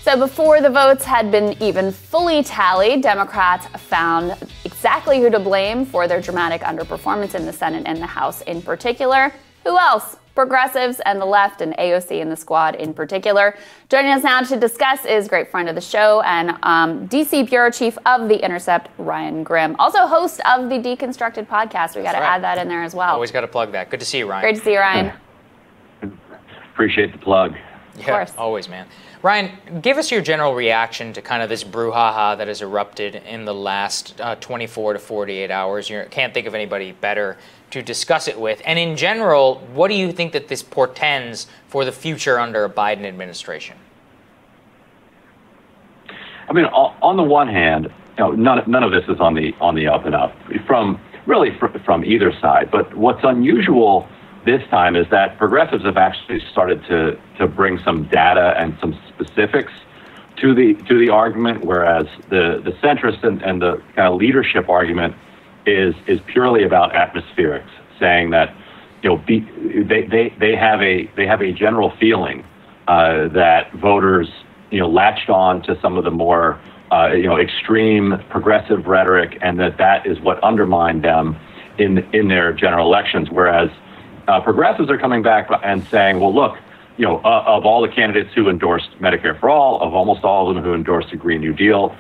So before the votes had been even fully tallied, Democrats found exactly who to blame for their dramatic underperformance in the Senate and the House in particular. Who else? Progressives and the left, and AOC and the squad in particular. Joining us now to discuss is great friend of the show and D.C. Bureau Chief of The Intercept, Ryan Grim. Also host of the Deconstructed podcast. We got to add that in there as well. Always got to plug that. Good to see you, Ryan. Great to see you, Ryan. Appreciate the plug. Yeah, of course. Always, man. Ryan, give us your general reaction to kind of this brouhaha that has erupted in the last 24 to 48 hours. You can't think of anybody better to discuss it with. And in general, what do you think that this portends for the future under a Biden administration? I mean, on the one hand, none of this is on the up and up from either side. But what's unusual this time is that progressives have actually started to bring some data and some specifics to the argument, whereas the centrist and the kind of leadership argument is purely about atmospherics, saying that they have a general feeling that voters latched on to some of the more extreme progressive rhetoric, and that is what undermined them in their general elections, whereas progressives are coming back and saying, well, look, of all the candidates who endorsed Medicare for All, of almost all of them who endorsed the Green New Deal,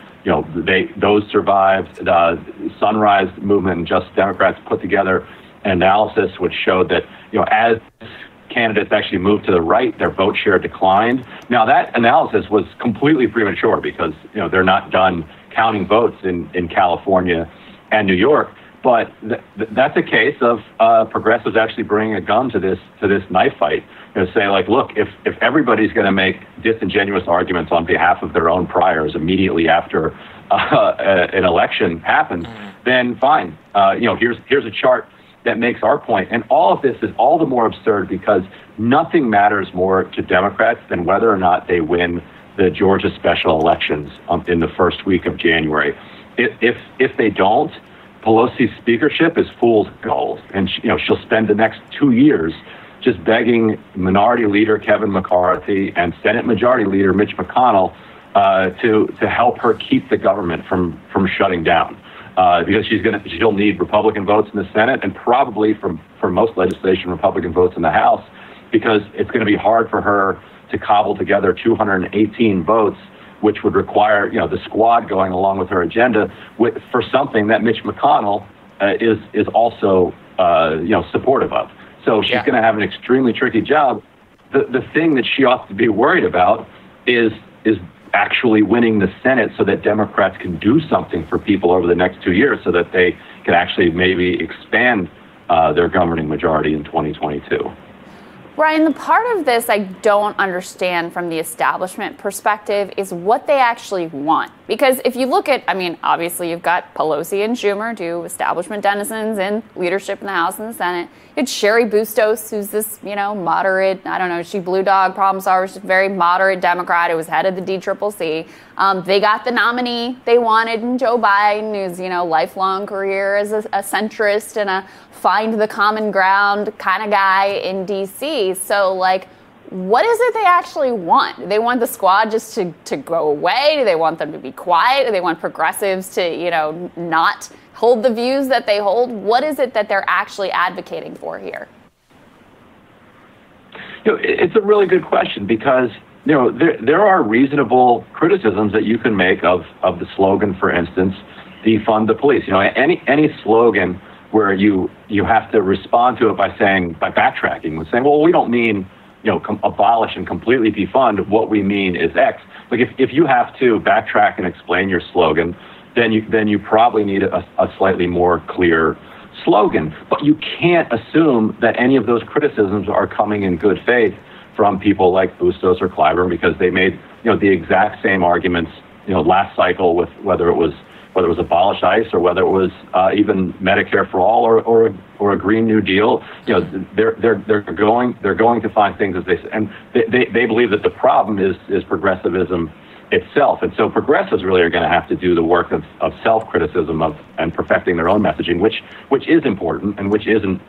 those survived. The Sunrise Movement and Just Democrats put together an analysis which showed that, as candidates actually moved to the right, their vote share declined. Now, that analysis was completely premature because, they're not done counting votes in California and New York. But that's a case of progressives actually bringing a gun to this knife fight. Say, like, look, if everybody's going to make disingenuous arguments on behalf of their own priors immediately after an election happens, then fine. Here's a chart that makes our point. And all of this is all the more absurd because nothing matters more to Democrats than whether or not they win the Georgia special elections in the first week of January. If they don't, Pelosi's speakership is fool's gold, and she'll spend the next 2 years just begging Minority Leader Kevin McCarthy and Senate Majority Leader Mitch McConnell to help her keep the government from shutting down, because she'll need Republican votes in the Senate and probably for most legislation Republican votes in the House, because it's going to be hard for her to cobble together 218 votes, which would require, the squad going along with her agenda for something that Mitch McConnell is also, supportive of. So she's going to have an extremely tricky job. The thing that she ought to be worried about is actually winning the Senate so that Democrats can do something for people over the next 2 years so that they can actually maybe expand their governing majority in 2022. Ryan, the part of this I don't understand from the establishment perspective is what they actually want. Because if you look at, obviously you've got Pelosi and Schumer, two establishment denizens in leadership in the House and the Senate. It's Sherry Bustos, who's this, moderate, she blue dog problem solver, she's a very moderate Democrat who was head of the DCCC. They got the nominee they wanted in Joe Biden, who's, lifelong career as a centrist and a find the common ground kind of guy in D.C. So, what is it they actually want? Do they want the squad just to go away? Do they want them to be quiet? Do they want progressives to, not hold the views that they hold? What is it that they're actually advocating for here? It's a really good question because, there are reasonable criticisms that you can make of the slogan, for instance, defund the police. Any slogan where you have to respond to it by backtracking, with saying, well, we don't mean, abolish and completely defund. What we mean is X. Like if you have to backtrack and explain your slogan, then you probably need a slightly more clear slogan. But you can't assume that any of those criticisms are coming in good faith from people like Bustos or Clyburn, because they made the exact same arguments last cycle with whether it was abolish ICE or whether it was even Medicare for all or a Green New Deal. They're going to find things, as they say, and they believe that the problem is progressivism itself. And so progressives really are going to have to do the work of self-criticism and perfecting their own messaging, which is important and which isn't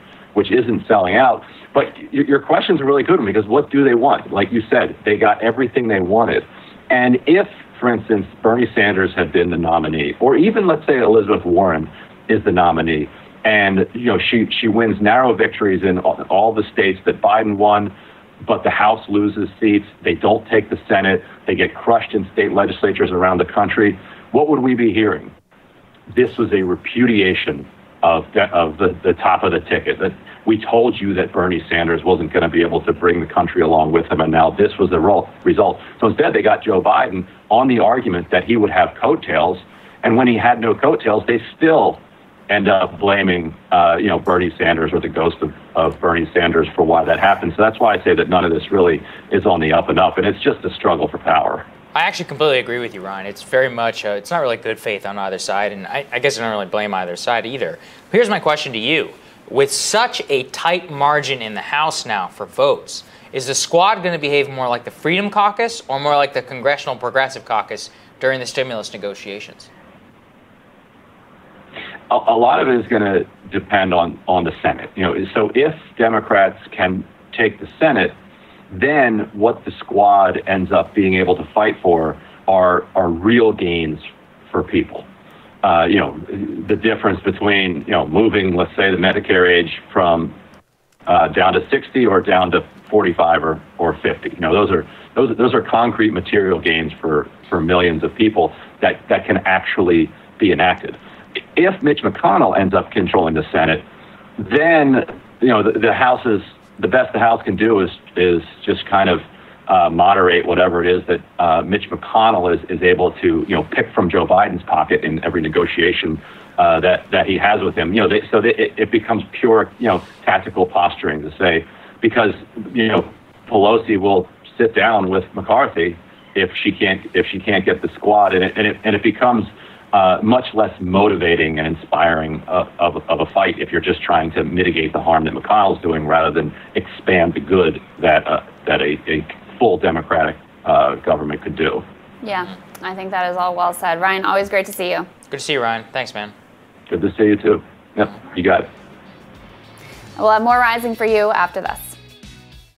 selling out. But your question's a really good one, because what do they want? Like you said, they got everything they wanted. And if, for instance, Bernie Sanders had been the nominee, or even let's say Elizabeth Warren is the nominee, and she wins narrow victories in all the states that Biden won, but the House loses seats, they don't take the Senate, they get crushed in state legislatures around the country, what would we be hearing? This was a repudiation of the top of the ticket, that we told you that Bernie Sanders wasn't going to be able to bring the country along with him, and now this was the result. So instead, they got Joe Biden on the argument that he would have coattails, and when he had no coattails, they still end up blaming Bernie Sanders or the ghost of Bernie Sanders for why that happened. So that's why I say that none of this really is on the up and up, and it's just a struggle for power. I actually completely agree with you, Ryan. It's very much, it's not really good faith on either side, and I guess I don't really blame either side either. Here's my question to you. With such a tight margin in the House now for votes, is the squad going to behave more like the Freedom Caucus or more like the Congressional Progressive Caucus during the stimulus negotiations? A lot of it is going to depend on the Senate. So if Democrats can take the Senate, then what the squad ends up being able to fight for are real gains for people. The difference between moving, let's say, the Medicare age from down to 60 or down to 45 or 50. Those are concrete material gains for millions of people that can actually be enacted. If Mitch McConnell ends up controlling the Senate, then the House is the best the House can do is just kind of moderate whatever it is that Mitch McConnell is able to pick from Joe Biden's pocket in every negotiation that he has with him. It becomes pure tactical posturing to say, because Pelosi will sit down with McCarthy if she can't get the squad, and it becomes much less motivating and inspiring of a fight if you're just trying to mitigate the harm that McConnell's doing rather than expand the good that a full Democratic government could do. Yeah, I think that is all well said. Ryan, always great to see you. Good to see you, Ryan. Thanks, man. Good to see you, too. Yep, you got it. We'll have more Rising for you after this.